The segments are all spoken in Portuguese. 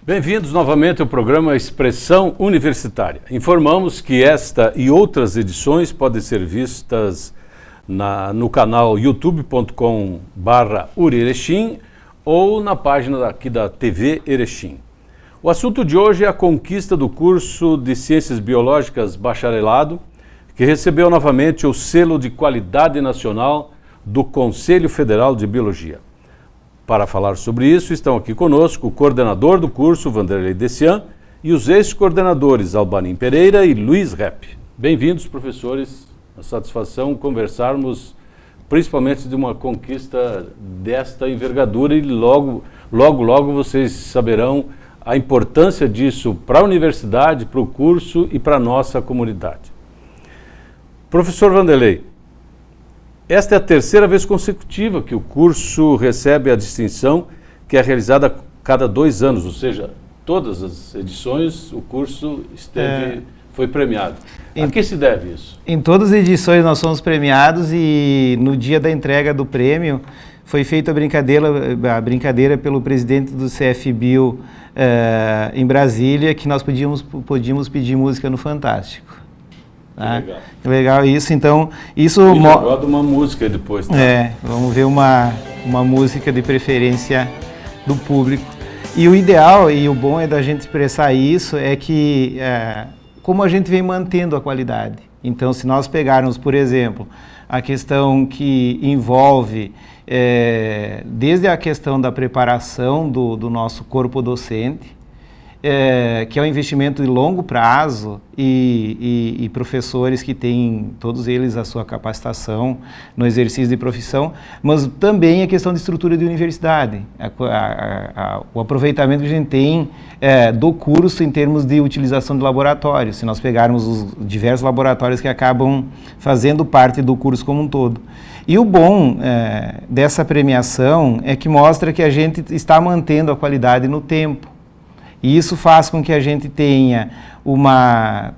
Bem-vindos novamente ao programa Expressão Universitária. Informamos que esta e outras edições podem ser vistas no canal youtube.com/URI Erechim ou na página aqui da TV Erechim. O assunto de hoje é a conquista do curso de Ciências Biológicas Bacharelado, que recebeu novamente o selo de qualidade nacional do Conselho Federal de Biologia. Para falar sobre isso, estão aqui conosco o coordenador do curso, Vanderlei Dessian, e os ex-coordenadores Albanim Pereira e Luiz Repp. Bem-vindos, professores. A satisfação conversarmos principalmente de uma conquista desta envergadura e logo vocês saberão a importância disso para a universidade, para o curso e para a nossa comunidade. Professor Vanderlei, esta é a terceira vez consecutiva que o curso recebe a distinção, que é realizada a cada 2 anos, ou seja, todas as edições o curso foi premiado. A que se deve isso? Em todas as edições nós somos premiados e no dia da entrega do prêmio foi feita a brincadeira pelo presidente do CFBio em Brasília, que nós podíamos pedir música no Fantástico. Tá? Legal isso, então isso gosto uma música depois, tá? Vamos ver uma música de preferência do público. E o ideal e o bom é da gente expressar isso é que como a gente vem mantendo a qualidade. Então, se nós pegarmos, por exemplo, a questão que envolve desde a questão da preparação do nosso corpo docente, que é um investimento de longo prazo e professores que têm, todos eles, a sua capacitação no exercício de profissão, mas também a questão de estrutura de universidade, o aproveitamento que a gente tem do curso em termos de utilização de laboratórios, se nós pegarmos os diversos laboratórios que acabam fazendo parte do curso como um todo. E o bom dessa premiação é que mostra que a gente está mantendo a qualidade no tempo. E isso faz com que a gente tenha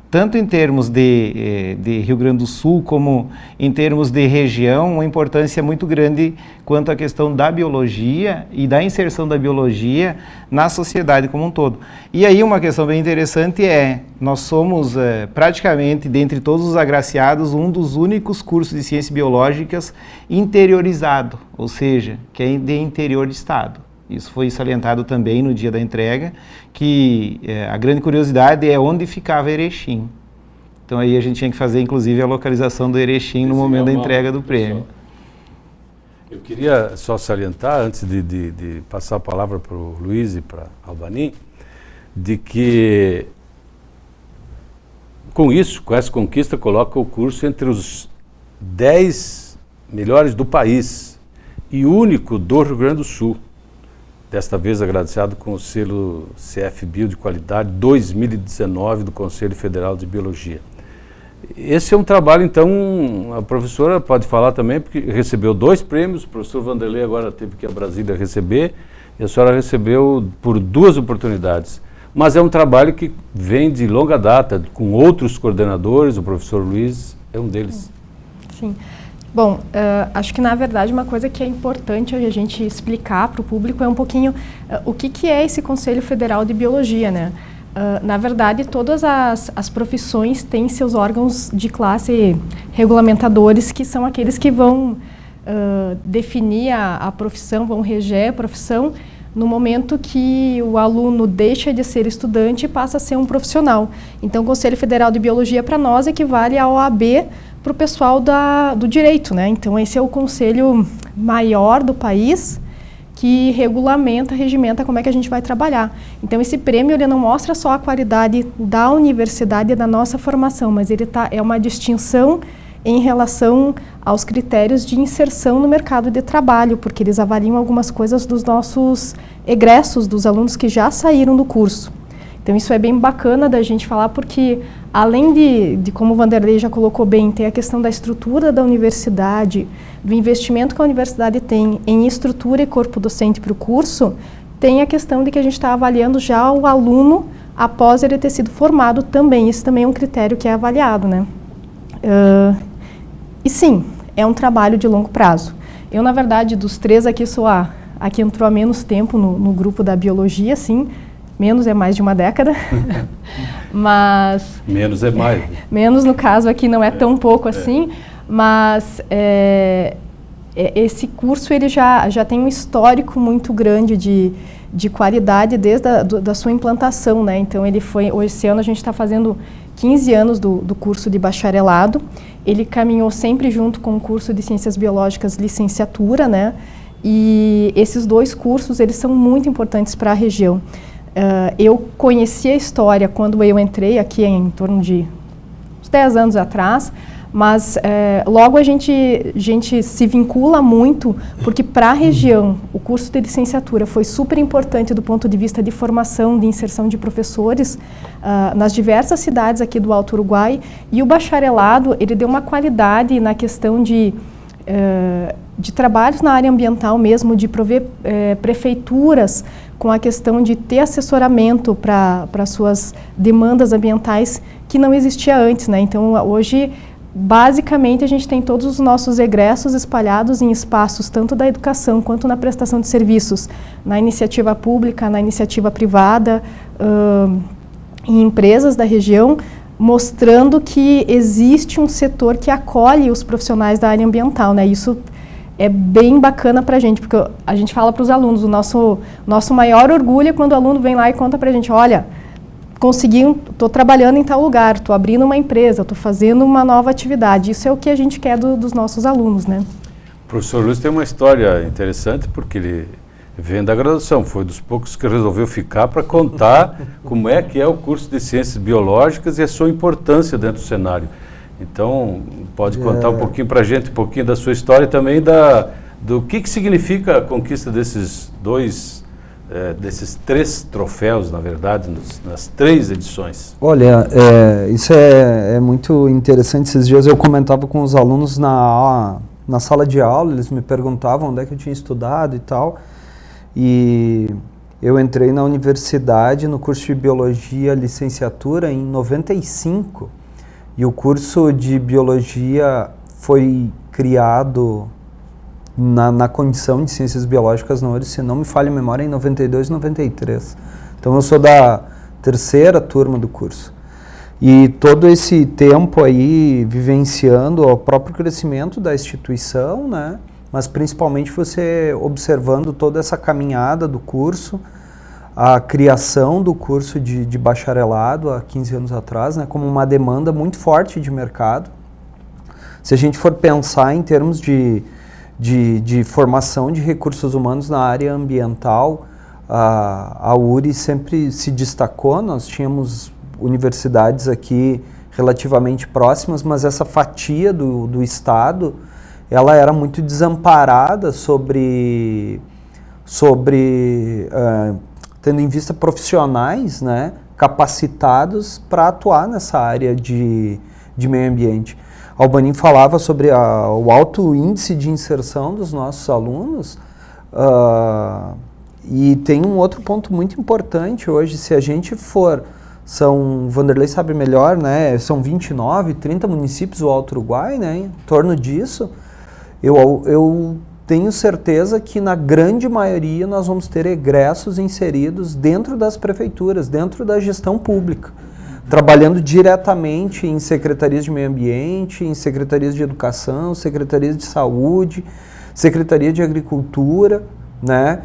tanto em termos de Rio Grande do Sul, como em termos de região, uma importância muito grande quanto à questão da biologia e da inserção da biologia na sociedade como um todo. E aí uma questão bem interessante nós somos praticamente, dentre todos os agraciados, um dos únicos cursos de ciências biológicas interiorizado, ou seja, que é de interior de estado. Isso foi salientado também no dia da entrega, que a grande curiosidade é onde ficava Erechim. Então aí a gente tinha que fazer, inclusive, a localização do Erechim no momento da entrega do prêmio. Eu queria só salientar, antes de passar a palavra para o Luiz e para a Albanim, de que com essa conquista, coloca o curso entre os 10 melhores do país e único do Rio Grande do Sul. Desta vez agraciado com o selo CFBio de qualidade 2019 do Conselho Federal de Biologia. Esse é um trabalho, então, a professora pode falar também, porque recebeu 2 prêmios, o professor Vanderlei agora teve que ir a Brasília receber, e a senhora recebeu por 2 oportunidades. Mas é um trabalho que vem de longa data, com outros coordenadores, o professor Luiz é um deles. Sim. Bom, acho que na verdade uma coisa que é importante a gente explicar para o público é um pouquinho o que é esse Conselho Federal de Biologia, né? Na verdade, todas as profissões têm seus órgãos de classe regulamentadores, que são aqueles que vão definir a profissão, vão reger a profissão no momento que o aluno deixa de ser estudante e passa a ser um profissional. Então, o Conselho Federal de Biologia, para nós, equivale à OAB para o pessoal do direito, né? Então, esse é o conselho maior do país que regimenta como é que a gente vai trabalhar. Então, esse prêmio ele não mostra só a qualidade da universidade e da nossa formação, mas ele é uma distinção em relação aos critérios de inserção no mercado de trabalho, porque eles avaliam algumas coisas dos nossos egressos, dos alunos que já saíram do curso. Então, isso é bem bacana da gente falar, porque além de como o Vanderlei já colocou bem, tem a questão da estrutura da universidade, do investimento que a universidade tem em estrutura e corpo docente para o curso, tem a questão de que a gente está avaliando já o aluno após ele ter sido formado também. Isso também é um critério que é avaliado, né? E sim, é um trabalho de longo prazo. Eu, na verdade, dos 3 aqui, sou a que entrou há menos tempo no grupo da biologia, sim. menos é mais de uma década, mas... Menos é mais. Menos no caso aqui não é tão pouco assim, mas esse curso ele já tem um histórico muito grande de qualidade desde da sua implantação, né? Então esse ano a gente está fazendo 15 anos do curso de bacharelado. Ele caminhou sempre junto com o curso de Ciências Biológicas licenciatura, né? E esses dois cursos, eles são muito importantes para a região. Eu conheci a história quando eu entrei aqui em torno de uns 10 anos atrás, mas logo a gente se vincula muito, porque para a região o curso de licenciatura foi super importante do ponto de vista de formação, de inserção de professores nas diversas cidades aqui do Alto Uruguai, e o bacharelado ele deu uma qualidade na questão de trabalhos na área ambiental mesmo, de prover prefeituras com a questão de ter assessoramento para suas demandas ambientais que não existia antes, né? Então hoje basicamente a gente tem todos os nossos egressos espalhados em espaços tanto da educação quanto na prestação de serviços, na iniciativa pública, na iniciativa privada, em empresas da região, mostrando que existe um setor que acolhe os profissionais da área ambiental, né? Isso é bem bacana para a gente, porque a gente fala para os alunos, o nosso maior orgulho é quando o aluno vem lá e conta para a gente, olha, estou trabalhando em tal lugar, estou abrindo uma empresa, estou fazendo uma nova atividade. Isso é o que a gente quer dos nossos alunos, né? O professor Luiz tem uma história interessante, porque ele vem da graduação, foi dos poucos que resolveu ficar para contar como é que é o curso de Ciências Biológicas e a sua importância dentro do cenário. Então, pode contar um pouquinho para a gente, um pouquinho da sua história e também do que significa a conquista desses desses 3 troféus, na verdade, nas 3 edições. Olha, isso é muito interessante. Esses dias eu comentava com os alunos na sala de aula, eles me perguntavam onde é que eu tinha estudado e tal, e eu entrei na universidade no curso de Biologia Licenciatura em 95, e o curso de Biologia foi criado na condição de Ciências Biológicas na URGS, se não me falha a memória, em 92, 93. Então eu sou da 3ª turma do curso. E todo esse tempo aí vivenciando o próprio crescimento da instituição, né? Mas principalmente você observando toda essa caminhada do curso, a criação do curso de bacharelado há 15 anos atrás, né? Como uma demanda muito forte de mercado. Se a gente for pensar em termos de formação de recursos humanos na área ambiental, a URI sempre se destacou. Nós tínhamos universidades aqui relativamente próximas, mas essa fatia do Estado, ela era muito desamparada tendo em vista profissionais, né, capacitados para atuar nessa área de meio ambiente. Albanin falava sobre o alto índice de inserção dos nossos alunos, e tem um outro ponto muito importante hoje. Se a gente for, Vanderlei sabe melhor, né, são 29, 30 municípios do Alto Uruguai, né, em torno disso, eu tenho certeza que na grande maioria nós vamos ter egressos inseridos dentro das prefeituras, dentro da gestão pública, trabalhando diretamente em secretarias de meio ambiente, em secretarias de educação, secretarias de saúde, secretaria de agricultura, né?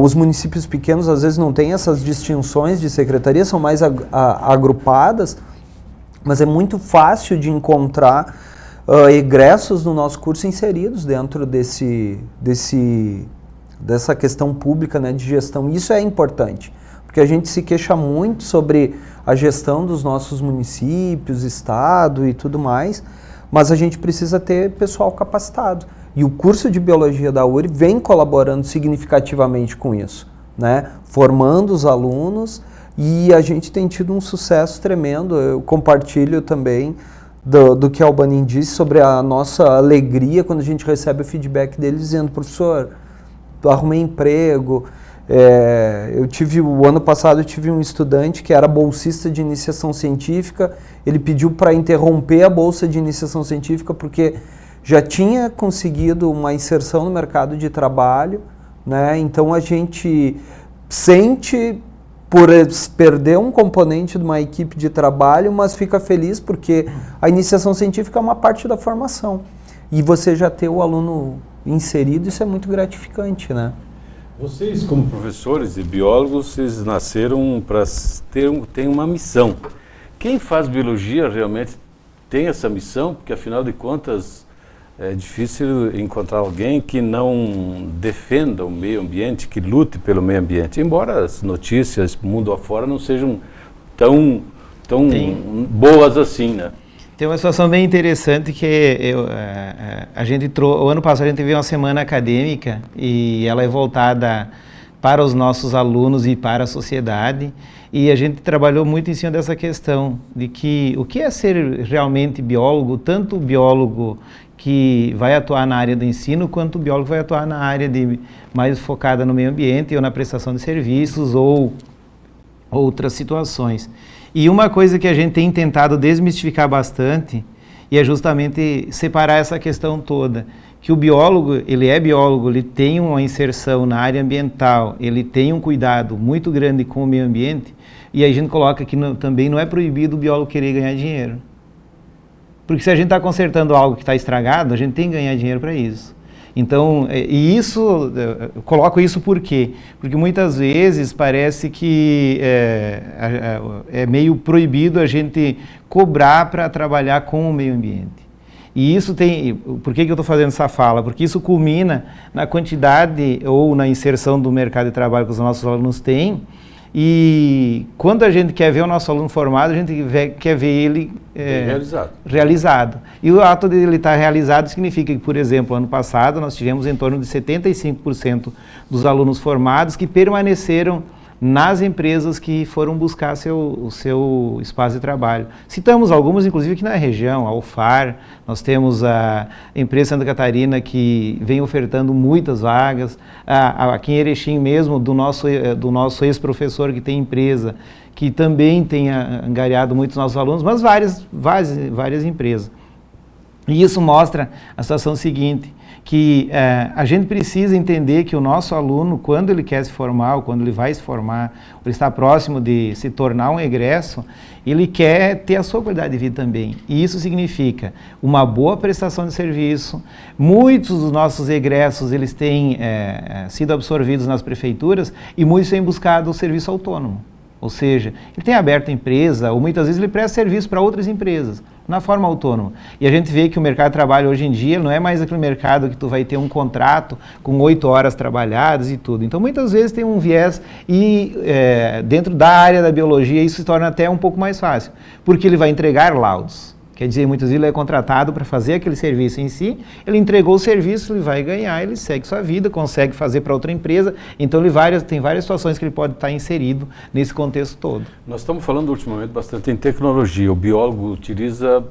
Os municípios pequenos às vezes não têm essas distinções de secretarias, são mais agrupadas, mas é muito fácil de encontrar egressos no nosso curso inseridos dentro dessa questão pública, né, de gestão. Isso é importante, porque a gente se queixa muito sobre a gestão dos nossos municípios, estado e tudo mais, mas a gente precisa ter pessoal capacitado. E o curso de Biologia da URI vem colaborando significativamente com isso, né? Formando os alunos, e a gente tem tido um sucesso tremendo. Eu compartilho também do que a Albanin disse sobre a nossa alegria quando a gente recebe o feedback deles dizendo: professor, arrumei emprego. O ano passado eu tive um estudante que era bolsista de iniciação científica. Ele pediu para interromper a bolsa de iniciação científica porque já tinha conseguido uma inserção no mercado de trabalho, né? Então a gente sente por perder um componente de uma equipe de trabalho, mas fica feliz porque a iniciação científica é uma parte da formação. E você já ter o aluno inserido, isso é muito gratificante, né? Vocês, como professores e biólogos, vocês nasceram para ter uma missão. Quem faz biologia realmente tem essa missão, porque afinal de contas é difícil encontrar alguém que não defenda o meio ambiente, que lute pelo meio ambiente, embora as notícias mundo afora não sejam tão boas assim, né? Tem uma situação bem interessante que o ano passado a gente teve uma semana acadêmica e ela é voltada para os nossos alunos e para a sociedade, e a gente trabalhou muito em cima dessa questão de que o que é ser realmente biólogo, tanto o biólogo que vai atuar na área do ensino, quanto o biólogo vai atuar na área mais focada no meio ambiente ou na prestação de serviços ou outras situações. E uma coisa que a gente tem tentado desmistificar bastante e é justamente separar essa questão toda, que o biólogo, ele tem uma inserção na área ambiental, ele tem um cuidado muito grande com o meio ambiente, e aí a gente coloca que também não é proibido o biólogo querer ganhar dinheiro. Porque se a gente está consertando algo que está estragado, a gente tem que ganhar dinheiro para isso. Então, eu coloco isso por quê? Porque muitas vezes parece que é meio proibido a gente cobrar para trabalhar com o meio ambiente. E isso por que eu estou fazendo essa fala? Porque isso culmina na quantidade ou na inserção do mercado de trabalho que os nossos alunos têm. E quando a gente quer ver o nosso aluno formado, a gente quer ver ele realizado. E o ato de ele estar realizado significa que, por exemplo, ano passado nós tivemos em torno de 75% dos alunos formados que permaneceram nas empresas que foram buscar o seu espaço de trabalho. Citamos algumas, inclusive, aqui na região, a UFAR, nós temos a empresa Santa Catarina que vem ofertando muitas vagas, aqui em Erechim mesmo, do nosso ex-professor que tem empresa, que também tem angariado muitos nossos alunos, mas várias empresas. E isso mostra a situação seguinte, que a gente precisa entender que o nosso aluno, quando ele quer se formar, ou quando ele vai se formar, ou ele está próximo de se tornar um egresso, ele quer ter a sua qualidade de vida também. E isso significa uma boa prestação de serviço. Muitos dos nossos egressos, eles têm sido absorvidos nas prefeituras e muitos têm buscado o serviço autônomo. Ou seja, ele tem aberto empresa, ou muitas vezes ele presta serviço para outras empresas, na forma autônoma. E a gente vê que o mercado de trabalho hoje em dia não é mais aquele mercado que tu vai ter um contrato com 8 horas trabalhadas e tudo. Então, muitas vezes tem um viés e dentro da área da biologia isso se torna até um pouco mais fácil, porque ele vai entregar laudos. Quer dizer, muitas vezes ele é contratado para fazer aquele serviço em si, ele entregou o serviço, ele vai ganhar, ele segue sua vida, consegue fazer para outra empresa, então tem várias situações que ele pode estar inserido nesse contexto todo. Nós estamos falando ultimamente bastante em tecnologia, o biólogo utiliza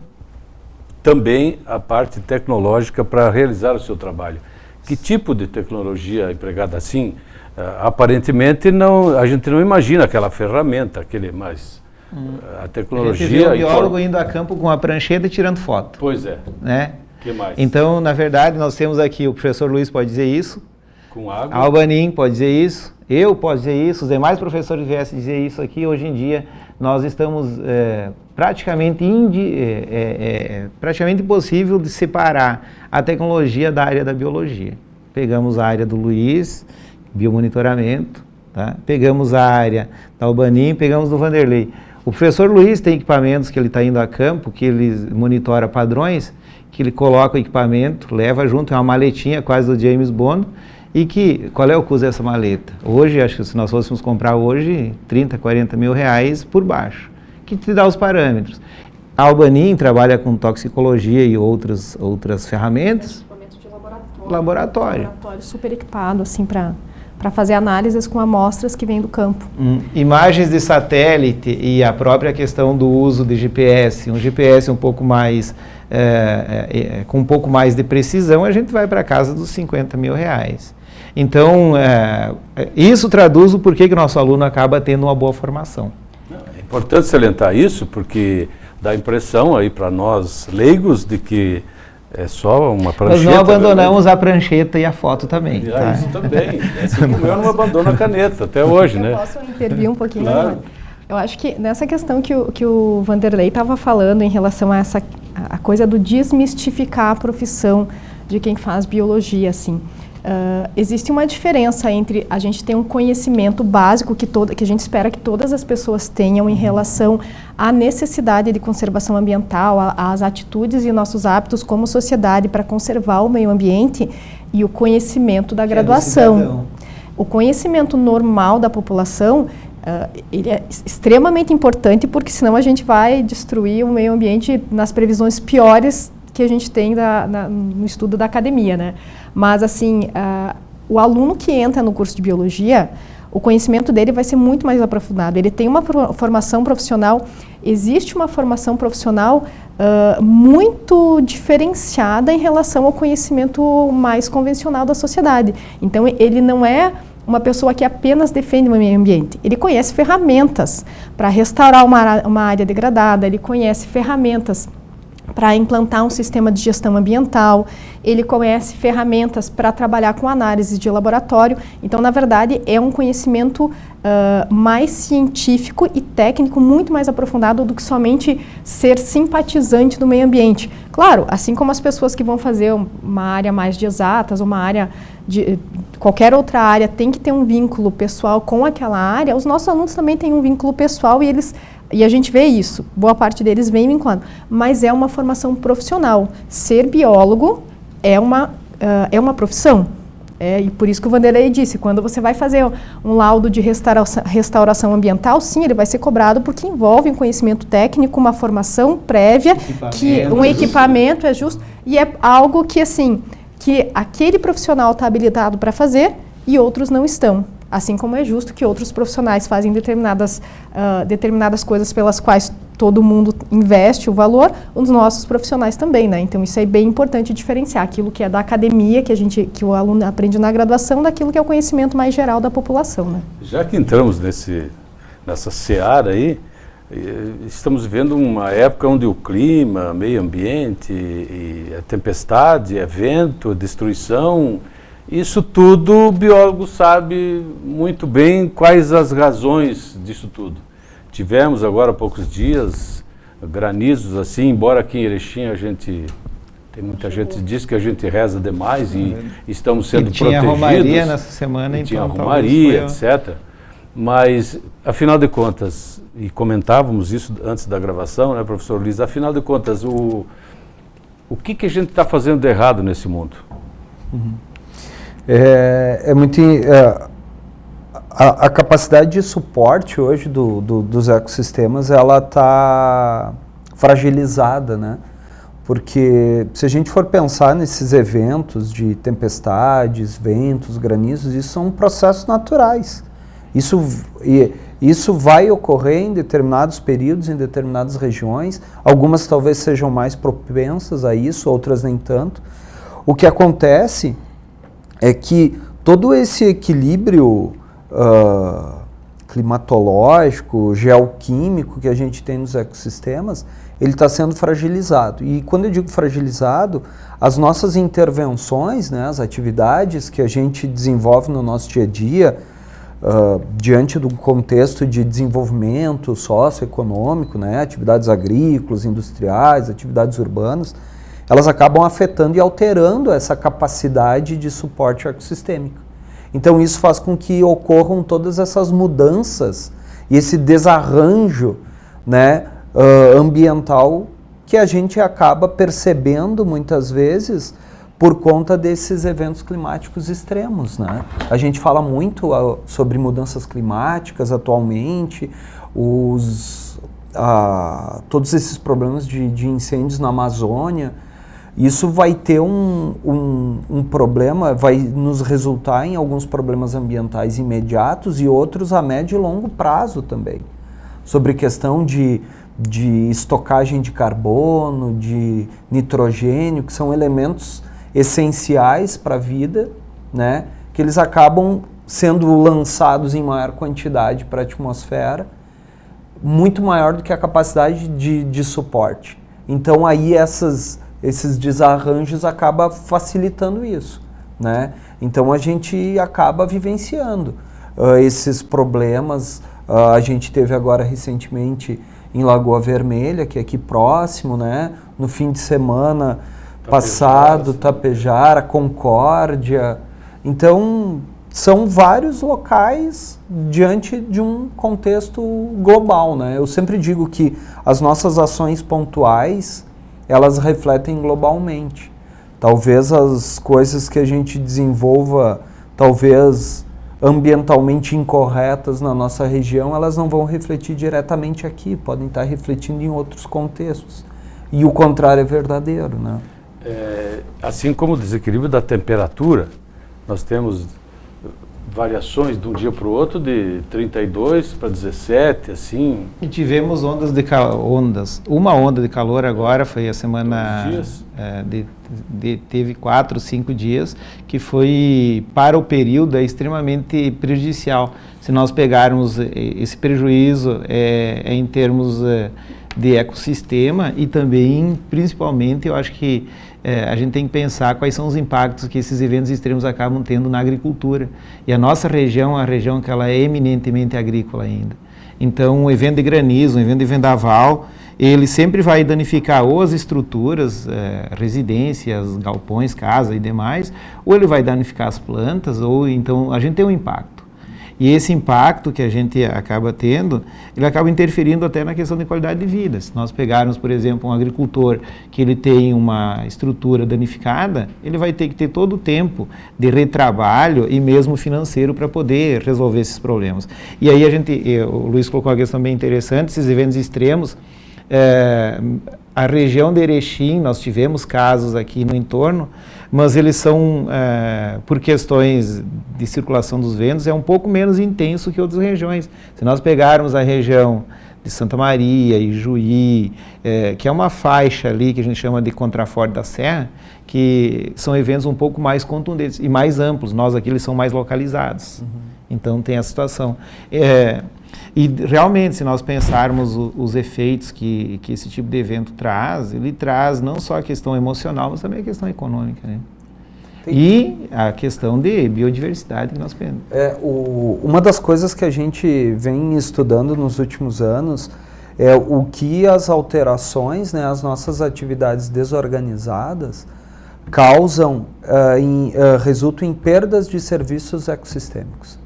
também a parte tecnológica para realizar o seu trabalho. Que tipo de tecnologia empregada assim? Aparentemente a gente não imagina aquela ferramenta, a tecnologia... A gente vê o biólogo indo a campo com a prancheta e tirando foto. Pois é. Né? Que mais? Então, na verdade, nós temos aqui, o professor Luiz pode dizer isso, com água. Albanin pode dizer isso, eu posso dizer isso, os demais professores viessem dizer isso aqui. Hoje em dia, nós estamos praticamente impossível de separar a tecnologia da área da biologia. Pegamos a área do Luiz, biomonitoramento, tá? Pegamos a área da Albanin, pegamos do Vanderlei. O professor Luiz tem equipamentos que ele está indo a campo, que ele monitora padrões, que ele coloca o equipamento, leva junto, é uma maletinha quase do James Bond, e qual é o custo dessa maleta? Hoje, acho que se nós fôssemos comprar hoje, 30, 40 mil reais por baixo, que te dá os parâmetros. A Albanin trabalha com toxicologia e outras ferramentas. Equipamento de Laboratório. Laboratório super equipado, assim, para fazer análises com amostras que vêm do campo. Imagens de satélite e a própria questão do uso de GPS, um GPS um pouco mais, com um pouco mais de precisão, a gente vai para casa dos 50 mil reais. Então, isso traduz o porquê que o nosso aluno acaba tendo uma boa formação. É importante salientar isso, porque dá a impressão aí para nós leigos de que É só uma Nós prancheta. não abandonamos a prancheta e a foto também. Tá? Isso também. Assim como eu não abandono a caneta até hoje, né? Eu posso intervir um pouquinho? Claro. Eu acho que nessa questão que o Vanderlei estava falando em relação a a coisa do desmistificar a profissão de quem faz biologia, assim. Existe uma diferença entre a gente ter um conhecimento básico que a gente espera que todas as pessoas tenham em relação à necessidade de conservação ambiental, às atitudes e nossos hábitos como sociedade para conservar o meio ambiente, e o conhecimento da graduação. O conhecimento normal da população, ele é extremamente importante, porque senão a gente vai destruir o meio ambiente nas previsões piores que a gente tem no estudo da academia, né? Mas, assim, o aluno que entra no curso de biologia, o conhecimento dele vai ser muito mais aprofundado. Ele tem uma formação profissional, existe uma formação profissional muito diferenciada em relação ao conhecimento mais convencional da sociedade. Então, ele não é uma pessoa que apenas defende o meio ambiente. Ele conhece ferramentas para restaurar uma área degradada, ele conhece ferramentas para implantar um sistema de gestão ambiental, ele conhece ferramentas para trabalhar com análise de laboratório. Então, na verdade, é um conhecimento mais científico e técnico, muito mais aprofundado do que somente ser simpatizante do meio ambiente. Claro, assim como as pessoas que vão fazer uma área mais de exatas, uma área de qualquer outra área, tem que ter um vínculo pessoal com aquela área, os nossos alunos também têm um vínculo pessoal e a gente vê isso, boa parte deles vem vinculando, mas é uma formação profissional. Ser biólogo é uma profissão. E por isso que o Vanderlei disse, quando você vai fazer um laudo de restauração ambiental, sim, ele vai ser cobrado porque envolve um conhecimento técnico, uma formação prévia, um equipamento é justo, e é algo que, assim, que aquele profissional está habilitado para fazer e outros não estão. Assim como é justo que outros profissionais fazem determinadas coisas pelas quais todo mundo investe o valor, os nossos profissionais também, né? Então isso é bem importante diferenciar aquilo que é da academia, que o aluno aprende na graduação, daquilo que é o conhecimento mais geral da população, né? Já que entramos nessa seara aí, estamos vivendo uma época onde o clima, meio ambiente, a tempestade, vento, destruição, isso tudo o biólogo sabe muito bem quais as razões disso tudo. Tivemos agora há poucos dias granizos assim, embora aqui em Erechim tem muita gente que diz que a gente reza demais e estamos sendo protegidos. Tinha romaria nessa semana, então. Tinha romaria, etc. Mas, afinal de contas, e comentávamos isso antes da gravação, né, professor Luiz, afinal de contas, o que a gente está fazendo de errado nesse mundo? A capacidade de suporte hoje dos ecossistemas, ela está fragilizada, né? Porque se a gente for pensar nesses eventos de tempestades, ventos, granizos, isso são processos naturais. Isso vai ocorrer em determinados períodos, em determinadas regiões. Algumas talvez sejam mais propensas a isso, outras nem tanto. O que acontece é que todo esse equilíbrio climatológico, geoquímico que a gente tem nos ecossistemas, ele está sendo fragilizado. E quando eu digo fragilizado, as nossas intervenções, né, as atividades que a gente desenvolve no nosso dia a dia, diante do contexto de desenvolvimento socioeconômico, né, atividades agrícolas, industriais, atividades urbanas, elas acabam afetando e alterando essa capacidade de suporte ecossistêmico. Então isso faz com que ocorram todas essas mudanças e esse desarranjo, né, ambiental que a gente acaba percebendo muitas vezes por conta desses eventos climáticos extremos, né? A gente fala muito sobre mudanças climáticas atualmente, todos esses problemas de incêndios na Amazônia. Isso vai ter um problema, vai nos resultar em alguns problemas ambientais imediatos e outros a médio e longo prazo também. Sobre questão de estocagem de carbono, de nitrogênio, que são elementos essenciais para a vida, né, que eles acabam sendo lançados em maior quantidade para a atmosfera, muito maior do que a capacidade de suporte. Então aí esses desarranjos acabam facilitando isso, né? Então a gente acaba vivenciando esses problemas. A gente teve agora recentemente em Lagoa Vermelha, que é aqui próximo, né? No fim de semana passado, Tapejara, Concórdia. Então, são vários locais diante de um contexto global, né? Eu sempre digo que as nossas ações pontuais, elas refletem globalmente. Talvez as coisas que a gente desenvolva, talvez ambientalmente incorretas na nossa região, elas não vão refletir diretamente aqui, podem estar refletindo em outros contextos. E o contrário é verdadeiro, né? Assim como o desequilíbrio da temperatura, nós temos variações de um dia para o outro de 32 para 17, assim. E tivemos uma onda de calor agora, foi a semana, teve 4, 5 dias, que foi, para o período, extremamente prejudicial. Se nós pegarmos esse prejuízo em termos de ecossistema e também, principalmente, eu acho que a gente tem que pensar quais são os impactos que esses eventos extremos acabam tendo na agricultura. E a nossa região é uma região que ela é eminentemente agrícola ainda. Então, um evento de granizo, um evento de vendaval, ele sempre vai danificar ou as estruturas, residências, galpões, casa e demais, ou ele vai danificar as plantas, ou então a gente tem um impacto. E esse impacto que a gente acaba tendo, ele acaba interferindo até na questão de qualidade de vida. Se nós pegarmos, por exemplo, um agricultor que ele tem uma estrutura danificada, ele vai ter que ter todo o tempo de retrabalho e mesmo financeiro para poder resolver esses problemas. E aí o Luiz colocou uma questão bem interessante, esses eventos extremos, a região de Erechim, nós tivemos casos aqui no entorno, mas eles são, por questões de circulação dos ventos, é um pouco menos intenso que outras regiões. Se nós pegarmos a região de Santa Maria, Ijuí, que é uma faixa ali que a gente chama de Contraforte da Serra, que são eventos um pouco mais contundentes e mais amplos. Nós aqui eles são mais localizados. Uhum. Então tem a situação. E realmente, se nós pensarmos os efeitos que esse tipo de evento traz, ele traz não só a questão emocional, mas também a questão econômica, né? E a questão de biodiversidade que nós pensamos. Uma das coisas que a gente vem estudando nos últimos anos é o que as alterações, né, as nossas atividades desorganizadas causam, resultam em perdas de serviços ecossistêmicos.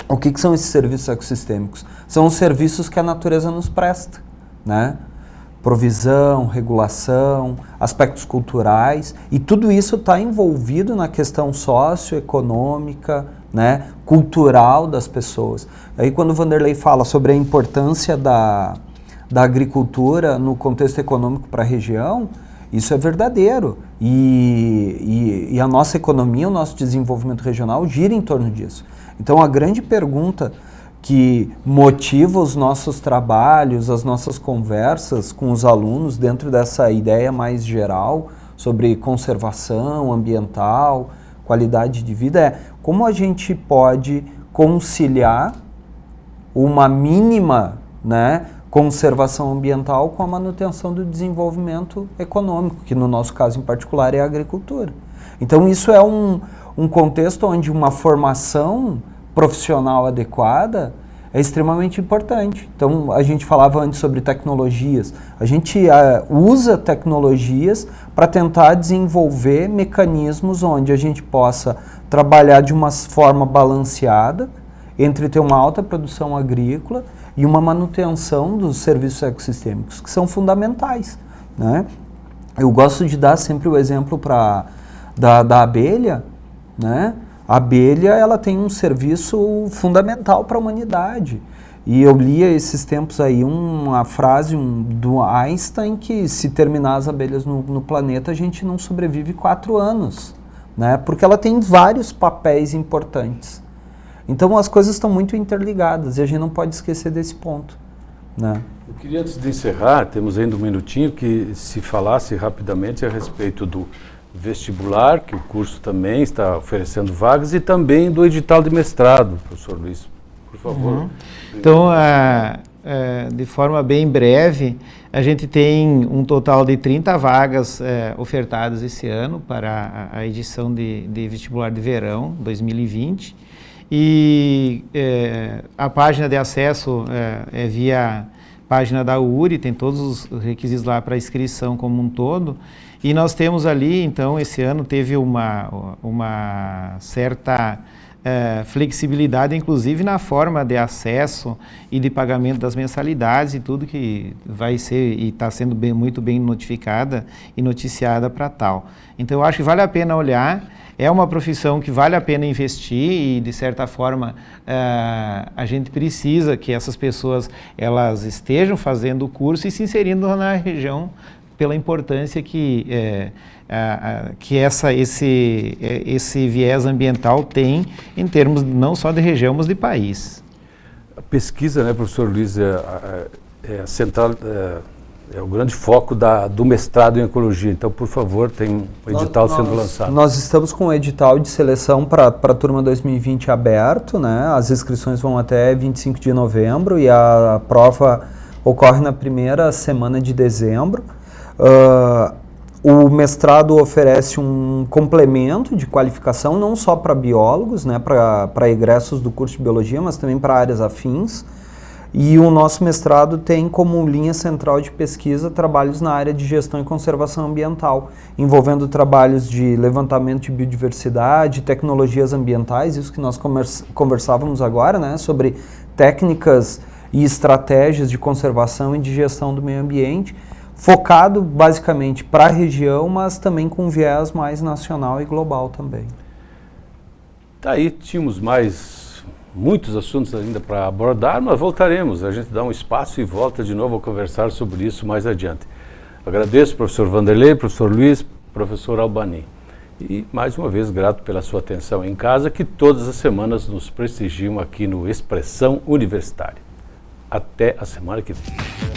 O que são esses serviços ecossistêmicos? São os serviços que a natureza nos presta, né? Provisão, regulação, aspectos culturais, e tudo isso está envolvido na questão socioeconômica, né, cultural das pessoas. Aí quando o Vanderlei fala sobre a importância da agricultura no contexto econômico para a região, isso é verdadeiro. E a nossa economia, o nosso desenvolvimento regional gira em torno disso. Então a grande pergunta que motiva os nossos trabalhos, as nossas conversas com os alunos dentro dessa ideia mais geral sobre conservação ambiental, qualidade de vida, é como a gente pode conciliar uma mínima, né, conservação ambiental com a manutenção do desenvolvimento econômico, que no nosso caso em particular é a agricultura. Então isso é um contexto onde uma formação profissional adequada é extremamente importante. Então, a gente falava antes sobre tecnologias. A gente usa tecnologias para tentar desenvolver mecanismos onde a gente possa trabalhar de uma forma balanceada entre ter uma alta produção agrícola e uma manutenção dos serviços ecossistêmicos, que são fundamentais, né? Eu gosto de dar sempre o exemplo da abelha, né? A abelha, ela tem um serviço fundamental para a humanidade. E eu li esses tempos aí uma frase do Einstein que se terminar as abelhas no planeta, a gente não sobrevive 4 anos, né? Porque ela tem vários papéis importantes. Então as coisas estão muito interligadas e a gente não pode esquecer desse ponto, né? Eu queria, antes de encerrar, temos ainda um minutinho, que se falasse rapidamente a respeito do vestibular, que o curso também está oferecendo vagas, e também do edital de mestrado, professor Luiz, por favor. Uhum. Então, de forma bem breve, a gente tem um total de 30 vagas ofertadas esse ano para a edição de vestibular de verão 2020. E a página de acesso é via página da URI, tem todos os requisitos lá para inscrição como um todo. E nós temos ali, então, esse ano teve uma certa flexibilidade, inclusive na forma de acesso e de pagamento das mensalidades e tudo que vai ser e está sendo muito bem notificada e noticiada para tal. Então, eu acho que vale a pena olhar. É uma profissão que vale a pena investir e, de certa forma, a gente precisa que essas pessoas elas estejam fazendo o curso e se inserindo na região pela importância que esse viés ambiental tem em termos não só de região, mas de país. A pesquisa, né, professor Luiz, central, é o grande foco do mestrado em ecologia. Então, por favor, tem um edital sendo lançado. Nós estamos com o edital de seleção para a turma 2020 aberto, né? As inscrições vão até 25 de novembro e a prova ocorre na primeira semana de dezembro. O mestrado oferece um complemento de qualificação, não só para biólogos, né, para egressos do curso de biologia, mas também para áreas afins. E o nosso mestrado tem como linha central de pesquisa trabalhos na área de gestão e conservação ambiental, envolvendo trabalhos de levantamento de biodiversidade, tecnologias ambientais, isso que nós conversávamos agora, né, sobre técnicas e estratégias de conservação e de gestão do meio ambiente, focado basicamente para a região, mas também com viés mais nacional e global também. Tá aí, tínhamos muitos assuntos ainda para abordar, mas voltaremos. A gente dá um espaço e volta de novo a conversar sobre isso mais adiante. Agradeço, professor Vanderlei, professor Luiz, professor Albani. E, mais uma vez, grato pela sua atenção em casa, que todas as semanas nos prestigiam aqui no Expressão Universitária. Até a semana que vem.